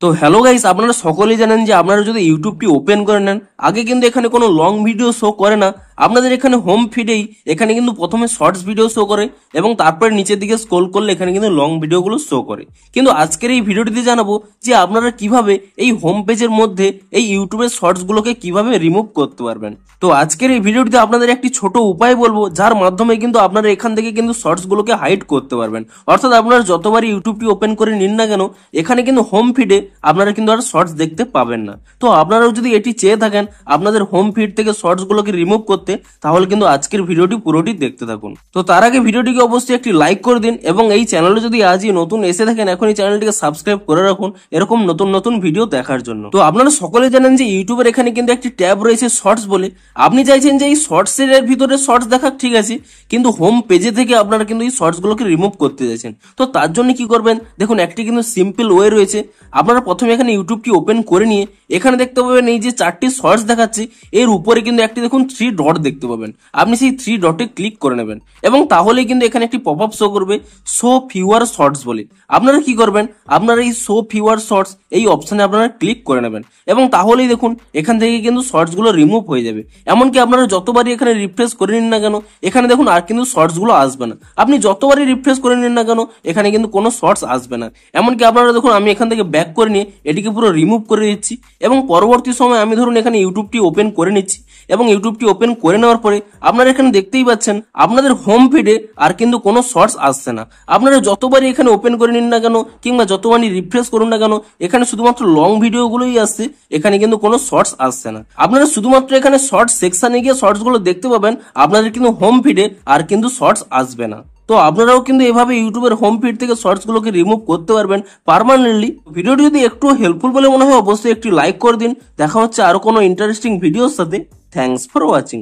তো hello guys, আপনারা সকলেই জানেন যে আপনারা যদি ইউটিউবটি ওপেন করে নেন, আগে কিন্তু এখানে কোনো লং ভিডিও শো করে না। আপনাদের এখানে হোম ফিডেই এখানে কিন্তু প্রথমে শর্টস ভিডিও শো করে এবং তারপরে নিচের দিকে স্ক্রল করলে এখানে কিন্তু লং ভিডিওগুলো শো করে। কিন্তু আজকের এই ভিডিওটিতে জানাবো যে আপনারা কিভাবে এই হোম পেজের মধ্যে এই ইউটিউবের শর্টস গুলোকে কিভাবে রিমুভ করতে পারবেন। তো আজকের এই ভিডিওটিতে আপনাদের একটি ছোট উপায় বলবো, যার মাধ্যমে কিন্তু আপনারা এখান থেকে কিন্তু শর্টস গুলোকে হাইড করতে পারবেন। অর্থাৎ আপনারা যতবারই ইউটিউবটি ওপেন করে নিন না কেন, এখানে কিন্তু হোম ফিডে আপনারা কিন্তু আর শর্টস দেখতে পাবেন না। তো আপনারাও যদি এটি চেয়ে থাকেন আপনাদের হোম ফিড থেকে শর্টস গুলোকে রিমুভ করতে, তাহলে কিন্তু আজকের ভিডিওটি পুরোটি দেখতে থাকুন। তো তার আগে ভিডিওটিকে অবশ্যই একটি লাইক করে দিন এবং এই চ্যানেলে যদি আজই নতুন এসে থাকেন, এখন এই চ্যানেলটিকে সাবস্ক্রাইব করে রাখুন এরকম নতুন নতুন ভিডিও দেখার জন্য। তো আপনারা সকলে জানেন যে ইউটিউবের এখানে কিন্তু একটি ট্যাব রয়েছে শর্টস বলে। আপনি চাইছেন যে এই শর্টস এর ভিতরে শর্টস দেখাক, ঠিক আছে, কিন্তু হোম পেজে থেকে আপনারা কিন্তু এই শর্টস গুলোকে রিমুভ করতে চাইছেন। তো তার জন্য কি করবেন, দেখুন একটি কিন্তু সিম্পল ওয়ে রয়েছে। আপনারা প্রথমে এখানে ইউটিউবটি ওপেন করে নিয়ে এখানে দেখতে পাবেন এই যে 4টি শর্টস দেখাচ্ছে, এর উপরে কিন্তু একটি দেখুন 3 ডট দেখতে পাবেন। আপনি সেই 3 ডটে ক্লিক করে নেবেন এবং তাহলেই কিন্তু এখানে একটি পপ আপ শো করবে, শো ফিউয়ার শর্টস বলে। আপনারা কি করবেন, আপনারা এই শো ফিউয়ার শর্টস এই অপশনে আপনারা ক্লিক করে নেবেন এবং তাহলেই দেখুন এখান থেকে কিন্তু শর্টস গুলো রিমুভ হয়ে যাবে। এমনকি আপনারা যতবারই এখানে রিফ্রেশ করে নিন না কেন, এখানে দেখুন আর কিন্তু শর্টস গুলো আসবে না। আপনি যতবারই রিফ্রেশ করে নিন না কেন, এখানে কিন্তু কোনো শর্টস আসবে না। এমনকি আপনারা দেখুন আমি এখান থেকে ব্যাক করে নিয়ে এটিকে পুরো রিমুভ করে দিচ্ছি এবং পরবর্তী সময় আমি ধরুন এখানে ইউটিউবটি ওপেন করে নিচ্ছি এবং ইউটিউবটি ওপেন করে নেওয়ার পরে আপনারা এখানে দেখতেই পাচ্ছেন আপনাদের হোম ফিডে আর কিন্তু কোনো শর্টস আসছে না। আপনারা যতবারই এখানে ওপেন করে নিন না কেন কিংবা যতবারই রিফ্রেশ করুন না কেন, এখানে শুধুমাত্র লং ভিডিও গুলোই আসছে, এখানে কিন্তু কোনো শর্টস আসছে না। আপনারা শুধুমাত্র এখানে শর্টস সেকশনে গিয়ে শর্টস গুলো দেখতে পাবেন, আপনাদের কিন্তু হোম ফিডে আর কিন্তু শর্টস আসবে না। তো আপনারাও কিন্তু এভাবে ইউটিউবের হোম ফিড থেকে শর্টস গুলোকে রিমুভ করতে পারবেন পার্মানেন্টলি। ভিডিওটি যদি একটু হেল্পফুল বলে মনে হয় অবশ্যই একটি লাইক করে দিন। দেখা হচ্ছে আরো কোনো ইন্টারেস্টিং ভিডিওর সাথে। Thanks for watching.